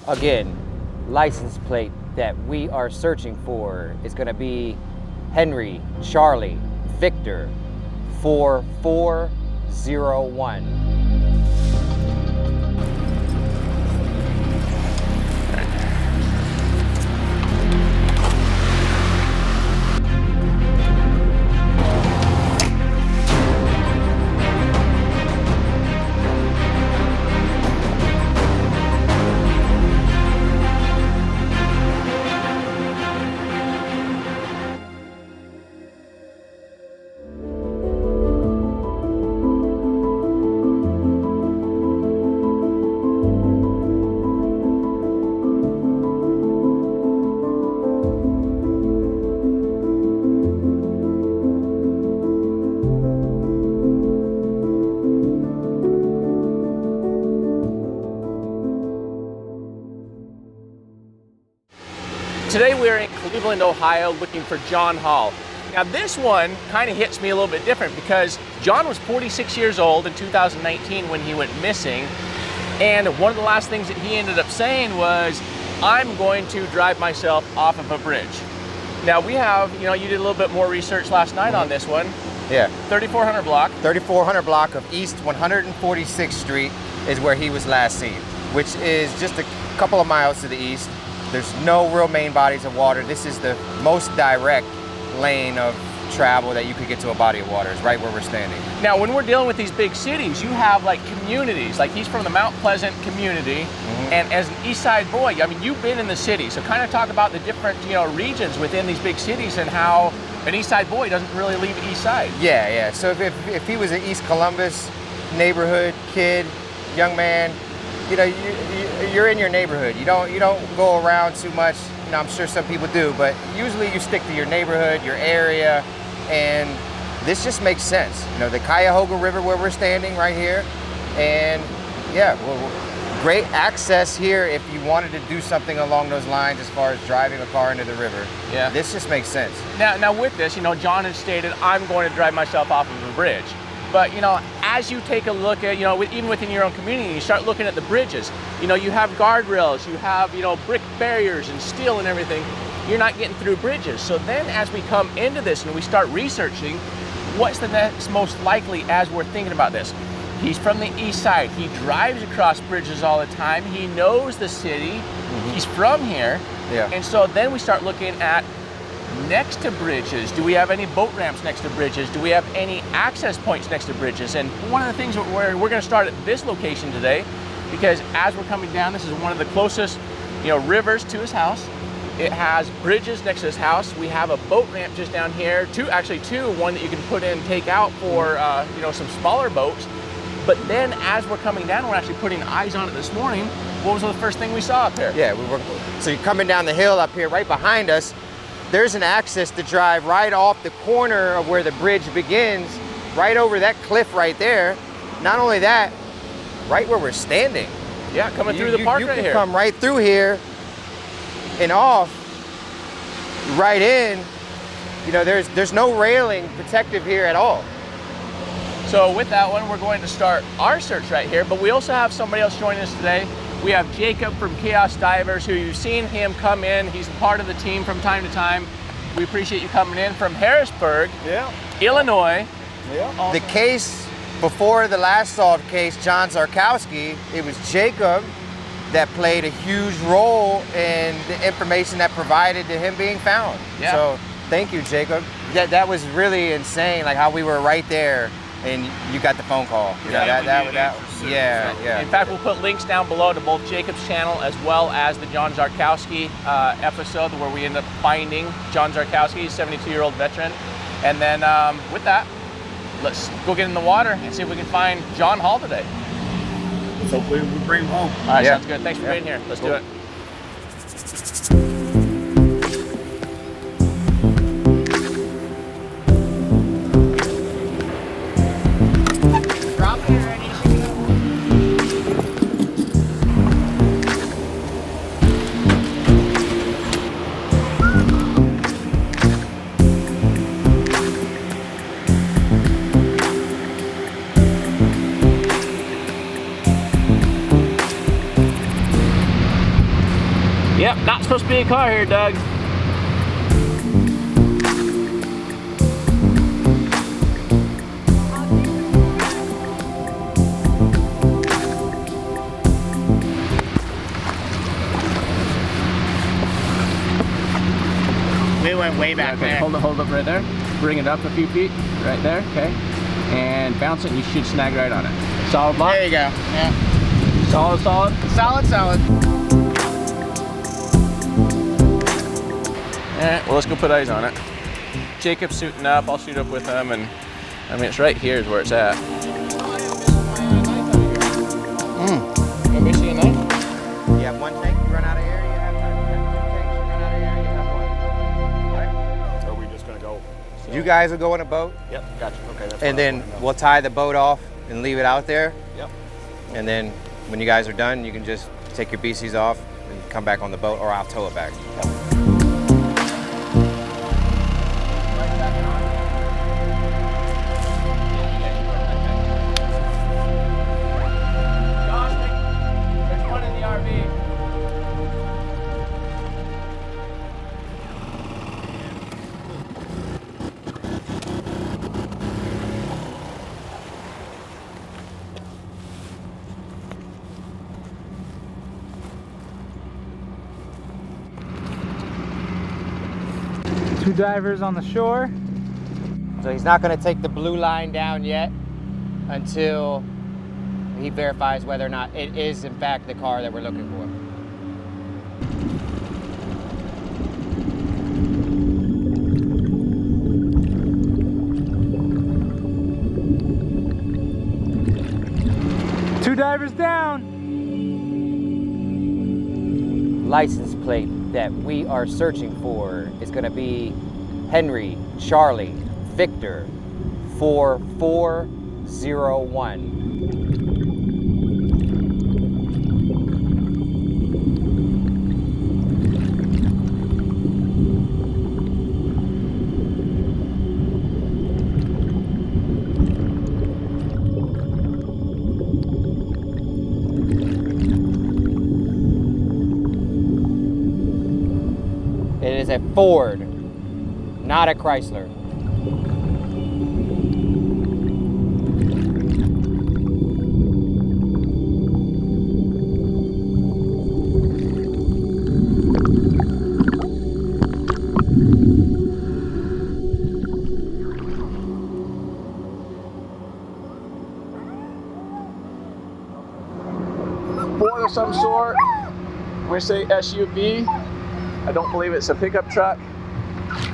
Again, license plate that we are searching for is going to be Henry Charlie Victor 4401. Today we're in Cleveland, Ohio, looking for John Hall. Now this one kind of hits me a little bit different because John was 46 years old in 2019 when he went missing. And one of the last things that he ended up saying was, I'm going to drive myself off of a bridge. Now we have, you did a little bit more research last night on this one. Yeah. 3400 block. 3400 block of East 146th Street is where he was last seen, which is just a couple of miles to the east. There's no real main bodies of water. This is the most direct lane of travel that you could get to a body of water, is right where we're standing. Now, when we're dealing with these big cities, you have like communities, like he's from the Mount Pleasant community, and as an East Side boy, I mean, you've been in the city, so kind of talk about the different, regions within these big cities and how an East Side boy doesn't really leave East Side. Yeah. So if he was an East Columbus neighborhood kid, young man, you're in your neighborhood. You don't go around too much. I'm sure some people do, but usually you stick to your neighborhood, your area, and this just makes sense. The Cuyahoga River where we're standing right here, and yeah, great access here if you wanted to do something along those lines as far as driving a car into the river. Yeah, this just makes sense. Now with this, John has stated, I'm going to drive myself off of a bridge. But, as you take a look at, even within your own community, you start looking at the bridges. You have guardrails, you have, brick barriers and steel and everything. You're not getting through bridges. So then as we come into this and we start researching, what's the next most likely as we're thinking about this? He's from the East Side. He drives across bridges all the time. He knows the city. He's from here. Yeah. And so then we start looking at next to bridges. Do we have any boat ramps next to bridges? Do we have any access points next to bridges? And one of the things we're going to start at this location today, because as we're coming down, this is one of the closest, rivers to his house. It has bridges next to his house. We have a boat ramp just down here, two, one that you can put in, take out for, some smaller boats. But then as we're coming down, we're actually putting eyes on it this morning. What was the first thing we saw up here? Yeah, so you're coming down the hill up here, right behind us. There's an access to drive right off the corner of where the bridge begins, right over that cliff right there. Not only that, right where we're standing. Yeah, coming through the park right here. You can come right through here and off, right in. There's no railing protective here at all. So with that one, we're going to start our search right here, but we also have somebody else joining us today. We have Jacob from Chaos Divers, who you've seen him come in. He's part of the team from time to time. We appreciate you coming in from Harrisburg, Illinois. Yeah. Awesome. The case before the last solved case, John Zarkowski, it was Jacob that played a huge role in the information that provided to him being found. Yeah. So thank you, Jacob. That was really insane, like how we were right there and you got the phone call. Yeah. In fact, we'll put links down below to both Jacob's channel as well as the John Zarkowski episode where we end up finding John Zarkowski, 72-year-old veteran. And then with that, let's go get in the water and see if we can find John Hall today. So hopefully we'll bring him home. All right, sounds good. Thanks for being here. Let's do it. Yep, not supposed to be a car here, Doug. We went way back Okay, there. hold up right there. Bring it up a few feet, right there, okay. And bounce it, and you should snag right on it. Solid lock? There you go. Yeah. Solid, solid? Solid, solid. Alright, well, let's go put eyes on it. Jacob's suiting up, I'll suit up with him, and I mean, it's right here is where it's at. You want me to see a knife? You have one tank, you run out of air, you have time. You have two tanks, you run out of air, you have one. All right? So are we just gonna go? You guys will go in a boat, Yep, gotcha. Okay, that's and then we'll tie the boat off and leave it out there. Yep. And then when you guys are done, you can just take your BCs off and come back on the boat, or I'll tow it back. There's one in the RV. Two divers on the shore. So he's not going to take the blue line down yet until he verifies whether or not it is in fact the car that we're looking for. Two divers down. License plate that we are searching for is going to be Henry Charlie Victor 4401. It is a Ford, not a Chrysler. Ford of some sort. We say SUV. I don't believe it's a pickup truck.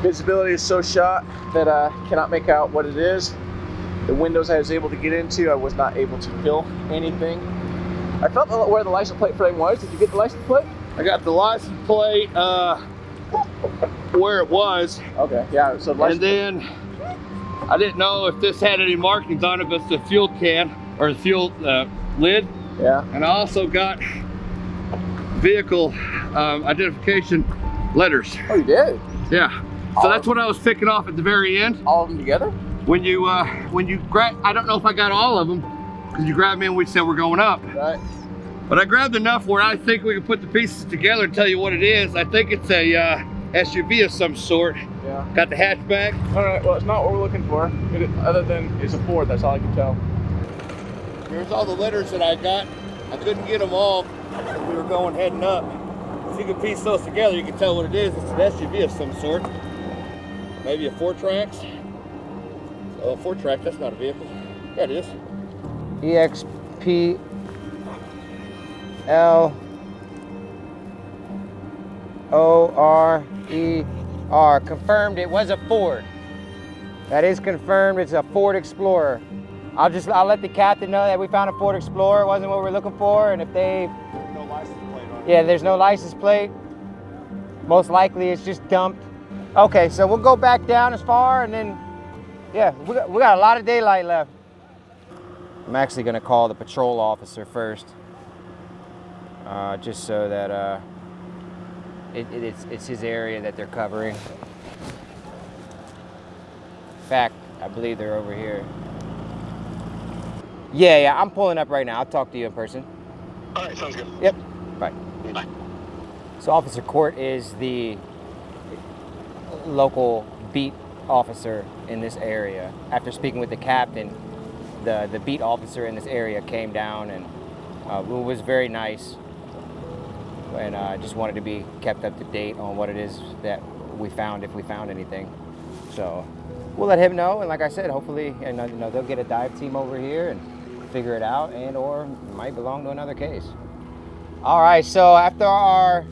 Visibility is so shot that I cannot make out what it is. The windows I was able to get into, I was not able to feel anything. I felt where the license plate frame was. Did you get the license plate? I got the license plate where it was, Okay, yeah. So the and license then I didn't know if this had any markings on it, but it's the fuel can or the fuel lid. yeah. And I also got vehicle identification letters. Oh, you did? Yeah. So that's what I was picking off at the very end. All of them together? When you grab, I don't know if I got all of them, because you grabbed me and we said we're going up. Right. But I grabbed enough where I think we can put the pieces together and tell you what it is. I think it's a SUV of some sort. Yeah. Got the hatchback. All right. Well, it's not what we're looking for. Other than it's a Ford. That's all I can tell. Here's all the letters that I got. I couldn't get them all. We were going heading up. If you can piece those together, you can tell what it is. It's an SUV of some sort. Maybe a 4-track. Oh, 4-track, that's not a vehicle. Yeah, it is. EXPLORER. Confirmed it was a Ford. That is confirmed. It's a Ford Explorer. I'll let the captain know that we found a Ford Explorer. It wasn't what we were looking for, and if they No license plate on it. yeah, there's no license plate. Most likely it's just dumped. Okay, so we'll go back down as far, and then yeah, we got a lot of daylight left. I'm actually gonna call the patrol officer first, just so that it's his area that they're covering. In fact, I believe they're over here. Yeah, I'm pulling up right now. I'll talk to you in person. All right, sounds good. Yep, bye. Bye. So Officer Court is the local beat officer in this area. After speaking with the captain, the beat officer in this area came down and it was very nice, and just wanted to be kept up to date on what it is that we found, if we found anything. So we'll let him know, and like I said, hopefully, and you know, they'll get a dive team over here and figure it out, and or might belong to another case. All right, so after our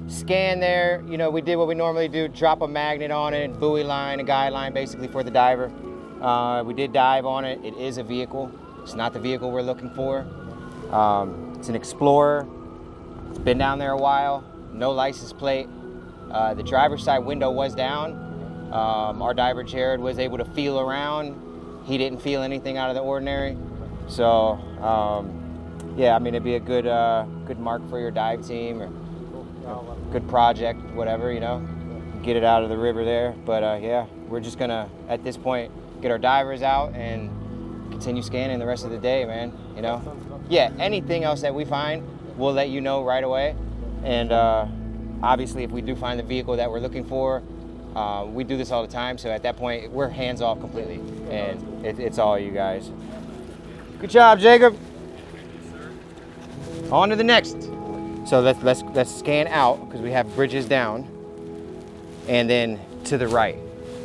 scan there, you know, we did what we normally do, drop a magnet on it, buoy line, a guide line basically for the diver. We did dive on it. It is a vehicle. It's not the vehicle we're looking for. It's an Explorer. It's been down there a while. No license plate. The driver's side window was down. Our diver Jared was able to feel around. He didn't feel anything out of the ordinary. So yeah, I mean, it'd be a good good mark for your dive team, or good project, whatever, you know, get it out of the river there. But yeah, we're just gonna at this point get our divers out and continue scanning the rest of the day, man. You know, yeah, anything else that we find, we'll let you know right away. And obviously, if we do find the vehicle that we're looking for, we do this all the time. So at that point, we're hands off completely, and it's all you guys. Good job, Jacob. On to the next. So let's scan out, because we have bridges down, and then to the right,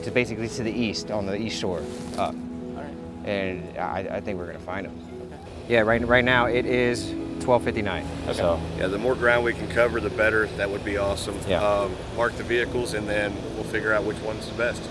to basically to the east, on the east shore up. And I think we're gonna find them. Yeah, right now it is 12:59. Okay. So yeah, the more ground we can cover, the better. That would be awesome. Yeah. Mark the vehicles, and then we'll figure out which one's the best.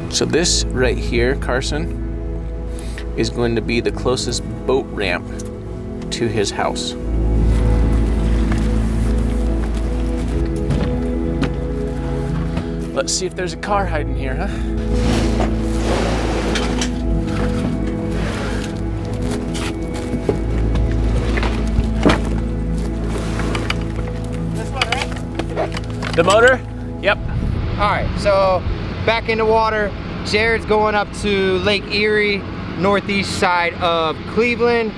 So this right here, Carson, is going to be the closest boat ramp to his house. Let's see if there's a car hiding here, huh? this one, right? The motor? Yep. All right, so back in the water. Jared's going up to Lake Erie, northeast side of Cleveland.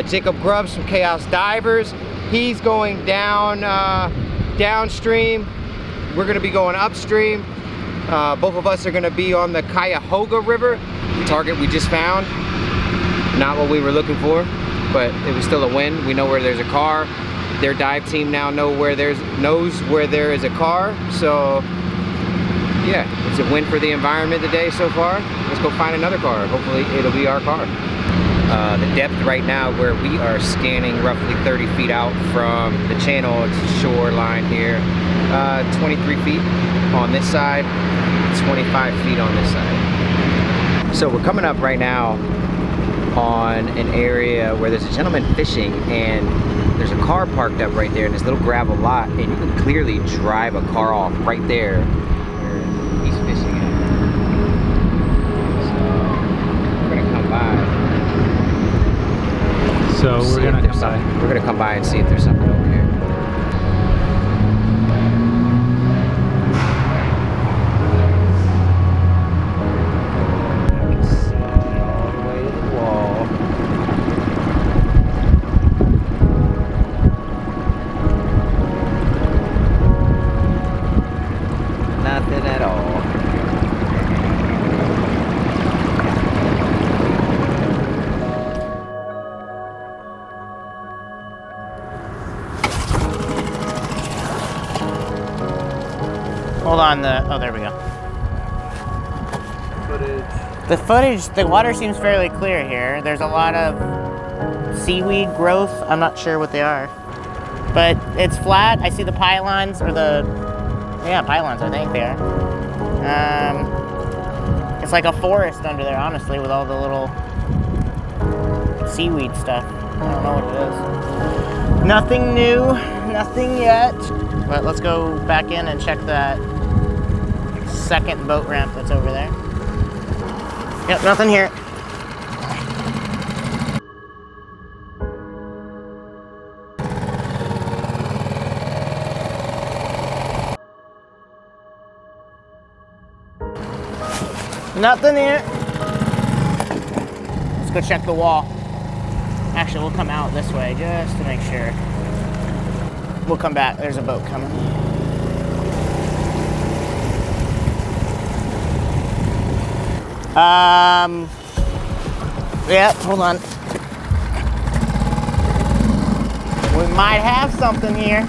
Jacob Grubbs from Chaos Divers. He's going down downstream. We're gonna be going upstream. Both of us are gonna be on the Cuyahoga River, the target we just found. Not what we were looking for, but it was still a win. We know where there's a car. Their dive team now knows where there is a car. So yeah, it's a win for the environment today so far. Let's go find another car. Hopefully it'll be our car. The depth right now where we are scanning, roughly 30 feet out from the channel, it's shoreline here. 23 feet on this side, 25 feet on this side. So we're coming up right now on an area where there's a gentleman fishing, and there's a car parked up right there in this little gravel lot, and you can clearly drive a car off right there. He's fishing it. So we're gonna come by. So we're gonna come by. We're gonna come by and see if there's something over here. You can see all the way to the wall. Nothing at all. Hold on, oh, there we go. The footage, the water seems fairly clear here. There's a lot of seaweed growth. I'm not sure what they are, but it's flat. I see the pylons, or pylons, I think they are. It's like a forest under there, honestly, with all the little seaweed stuff. I don't know what it is. Nothing new, nothing yet. But let's go back in and check that second boat ramp that's over there. Yep, nothing here. Nothing here. Let's go check the wall. Actually, we'll come out this way just to make sure. We'll come back. There's a boat coming. Yeah, hold on. We might have something here.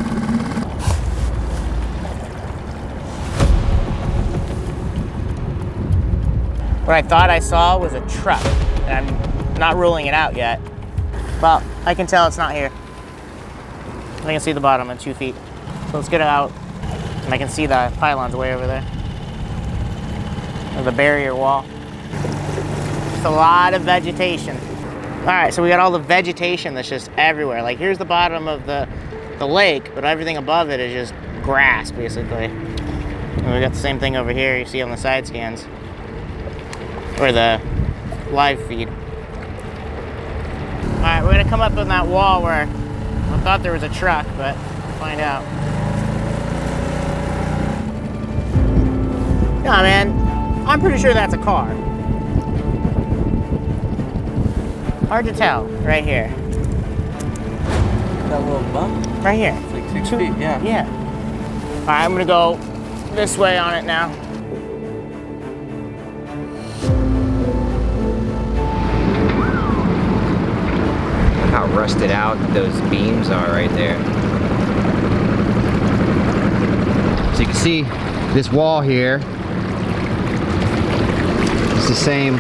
What I thought I saw was a truck, and I'm not ruling it out yet. Well, I can tell it's not here. I can see the bottom at 2 feet. So let's get it out, and I can see the pylons way over there. Or the barrier wall. It's a lot of vegetation. All right, so we got all the vegetation that's just everywhere. Like here's the bottom of the lake, but everything above it is just grass, basically. And we got the same thing over here you see on the side scans. Or the live feed. All right, we're gonna come up on that wall where I thought there was a truck, but we'll find out. Nah, man, I'm pretty sure that's a car. Hard to tell, right here. That little bump? Right here. It's like 6 feet, yeah. Yeah. All right, I'm gonna go this way on it now. How rusted out those beams are right there. So you can see this wall here. It's the same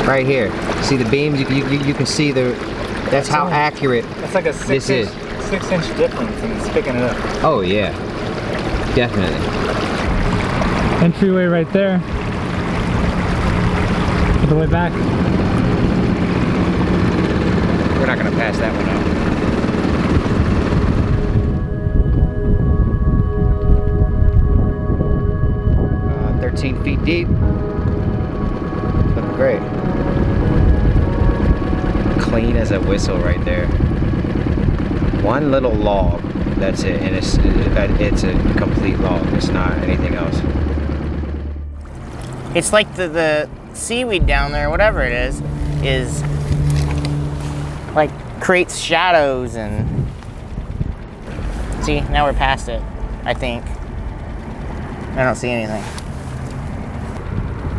right here. See the beams? You can see that's how accurate That's like a this is. 6-inch difference, and it's picking it up. Oh yeah, definitely. Entryway right there. All the way back. We're not gonna pass that one out. 13 feet deep. Looking great. Clean as a whistle right there. One little log, that's it, and it's a complete log. It's not anything else. It's like the seaweed down there, whatever it is like creates shadows and see, now we're past it, I think. I don't see anything.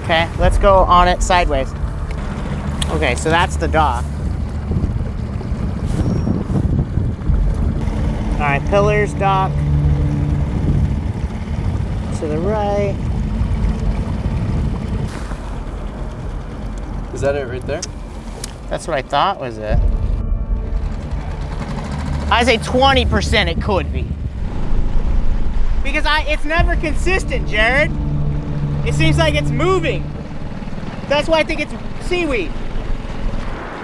Okay, let's go on it sideways. Okay, so that's the dock. All right, pillars, dock. To the right. Is that it right there? That's what I thought was it. I say 20% it could be. Because it's never consistent, Jared. It seems like it's moving. That's why I think it's seaweed.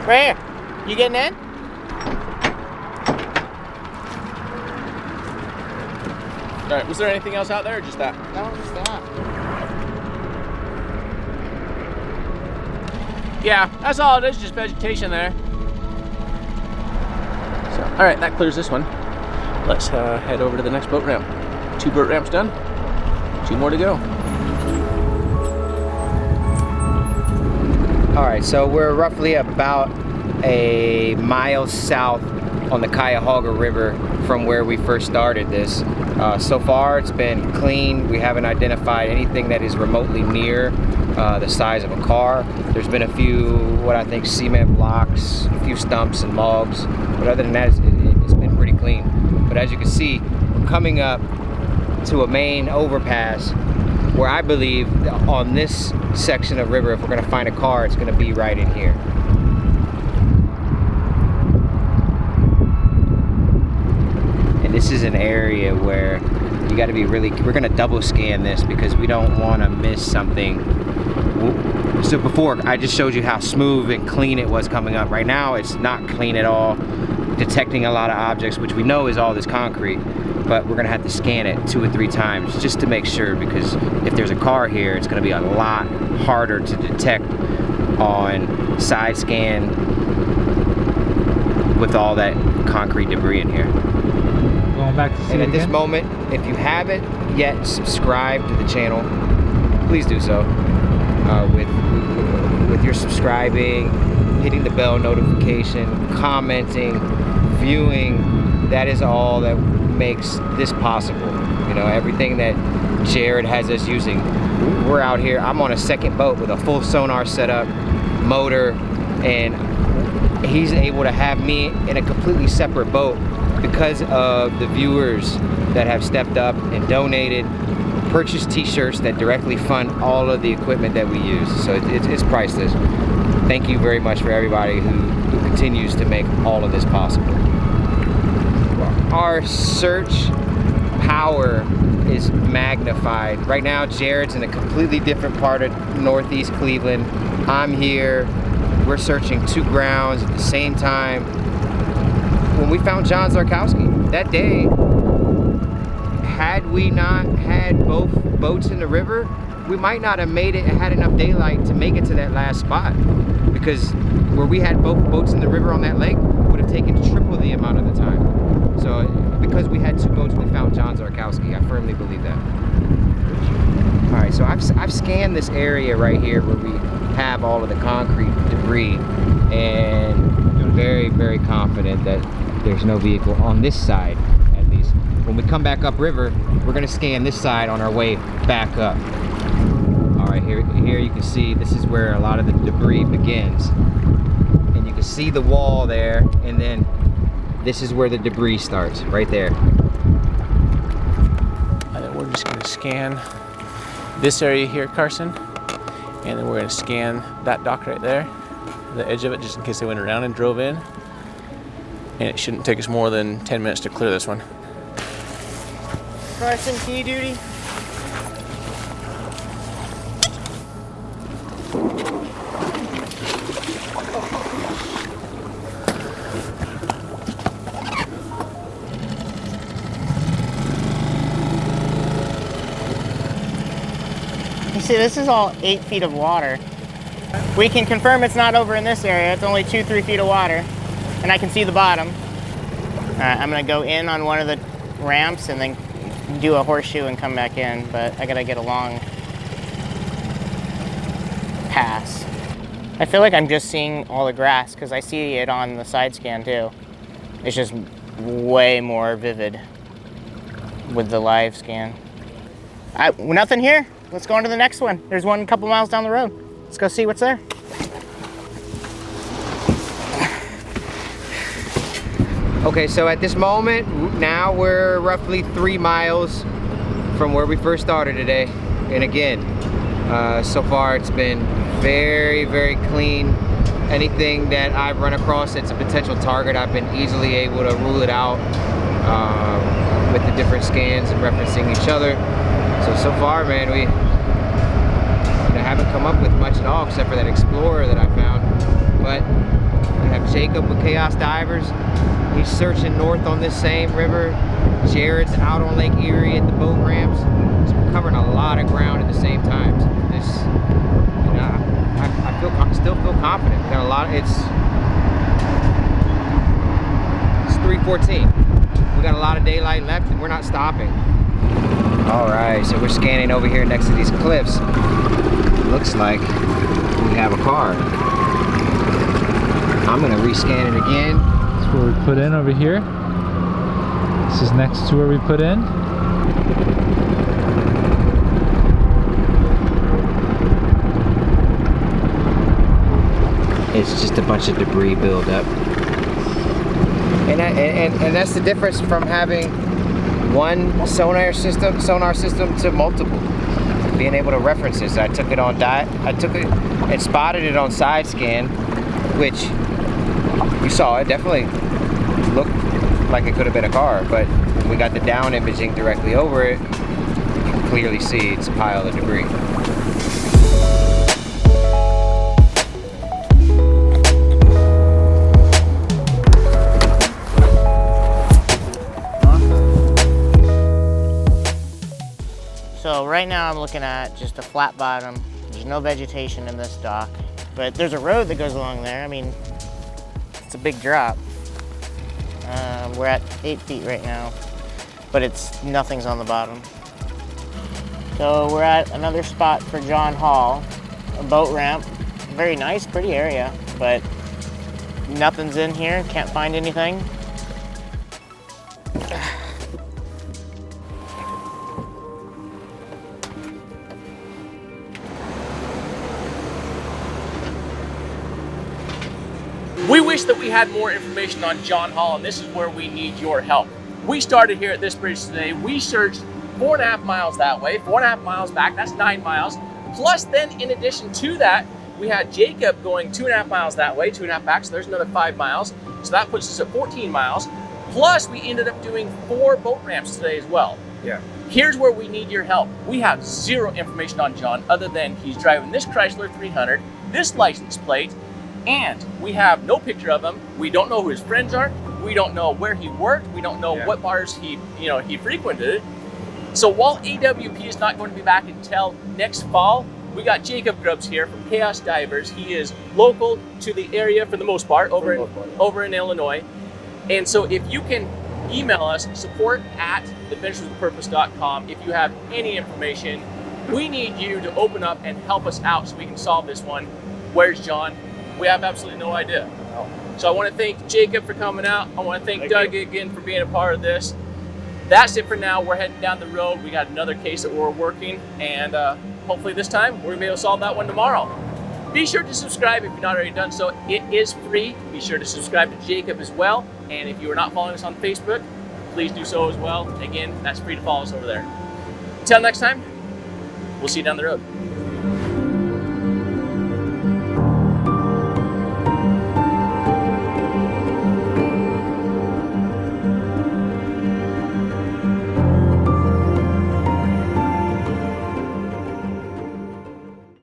Right here. You getting in? All right, was there anything else out there or just that? No, just that. Yeah, that's all it is, just vegetation there. So, all right, that clears this one. Let's head over to the next boat ramp. 2 boat ramps done, 2 more to go. All right, so we're roughly about a mile south on the Cuyahoga River from where we first started this. So far, it's been clean. We haven't identified anything that is remotely near the size of a car. There's been a few, what I think, cement blocks, a few stumps and logs, but other than that, it's been pretty clean. But as you can see, we're coming up to a main overpass where I believe on this section of river, if we're gonna find a car, it's gonna be right in here. And this is an area where you gotta be really, we're gonna double scan this because we don't wanna miss something. So before, I just showed you how smooth and clean it was coming up. Right now, it's not clean at all, detecting a lot of objects, which we know is all this concrete. but we're gonna have to scan it 2 or 3 times just to make sure, because if there's a car here, it's gonna be a lot harder to detect on side scan with all that concrete debris in here. Going back to see And it at this again. moment, if you haven't yet subscribed to the channel, please do so. With your subscribing, hitting the bell notification, commenting, viewing, that is all that makes this possible. You know, everything that Jared has us using. We're out here, I'm on a second boat with a full sonar setup, motor, and he's able to have me in a completely separate boat because of the viewers that have stepped up and donated, purchased t-shirts that directly fund all of the equipment that we use. So it's priceless. Thank you very much for everybody who continues to make all of this possible. Our search power is magnified. Right now, Jared's in a completely different part of Northeast Cleveland. I'm here. We're searching 2 grounds at the same time. When we found John Zarkowski, that day, had we not had both boats in the river, we might not have made it and had enough daylight to make it to that last spot. Because where we had both boats in the river on that lake would have taken triple the amount of the time. So because we had 2 boats, we found John Zarkowski. I firmly believe that. All right, so I've scanned this area right here where we have all of the concrete debris, and I'm very, very confident that there's no vehicle on this side, at least. When we come back upriver, we're gonna scan this side on our way back up. All right, here you can see this is where a lot of the debris begins. And you can see the wall there, and then this is where the debris starts, right there. And then we're just going to scan this area here, Carson. And then we're going to scan that dock right there, the edge of it, just in case they went around and drove in. And it shouldn't take us more than 10 minutes to clear this one. Carson, key duty. You see, this is all 8 feet of water. We can confirm it's not over in this area. It's only 2-3 feet of water, and I can see the bottom. I'm gonna go in on one of the ramps and then do a horseshoe and come back in, but I gotta get a long pass. I feel like I'm just seeing all the grass because I see it on the side scan too. It's just way more vivid with the live scan. Nothing here. Let's go on to the next one. There's one a couple miles down the road. Let's go see what's there. Okay, so at this moment, now we're roughly 3 miles from where we first started today. And again, so far it's been very, very clean. Anything that I've run across that's a potential target, I've been easily able to rule it out with the different scans and referencing each other. So far, man, we haven't come up with much at all except for that Explorer that I found. But we have Jacob with Chaos Divers. He's searching north on this same river. Jared's out on Lake Erie at the boat ramps. So we're covering a lot of ground at the same time. So this, you know, I still feel confident. We got a lot. It's 3:14. We got a lot of daylight left, and we're not stopping. All right, so we're scanning over here next to these cliffs. Looks like we have a car. I'm gonna rescan it again. That's where we put in over here. This is next to where we put in. It's just a bunch of debris buildup. And that's the difference from having one sonar system to multiple. Being able to reference this. I took it and spotted it on side scan, which you saw. It definitely looked like it could have been a car, but when we got the down imaging directly over it, you can clearly see it's a pile of debris. right now I'm looking at just a flat bottom. There's no vegetation in this dock, but there's a road that goes along there. I mean, it's a big drop. We're at 8 feet right now, but nothing's on the bottom. So we're at another spot for John Hall, a boat ramp. Very nice, pretty area, but nothing's in here, can't find anything. We wish that we had more information on John Hall, and this is where we need your help. We started here at this bridge today. We searched 4.5 miles that way, 4.5 miles back, that's 9 miles. Plus then, in addition to that, we had Jacob going 2.5 miles that way, 2.5 back, so there's another 5 miles. So that puts us at 14 miles. Plus, we ended up doing 4 boat ramps today as well. Yeah. Here's where we need your help. We have zero information on John other than he's driving this Chrysler 300, this license plate, and we have no picture of him. We don't know who his friends are. We don't know where he worked. We don't know what bars he frequented. So while AWP is not going to be back until next fall, we got Jacob Grubbs here from Chaos Divers. He is local to the area for the most part, over in Illinois. And so if you can email us, support@adventureswithpurpose.com, if you have any information. We need you to open up and help us out so we can solve this one. Where's John? We have absolutely no idea. So I want to thank Jacob for coming out. I want to thank Doug again for being a part of this. That's it for now. We're heading down the road. We got another case that we're working, and hopefully this time we're gonna be able to solve that one tomorrow. Be sure to subscribe if you've not already done so. It is free. Be sure to subscribe to Jacob as well. And if you are not following us on Facebook, please do so as well. Again, that's free to follow us over there. Until next time, we'll see you down the road.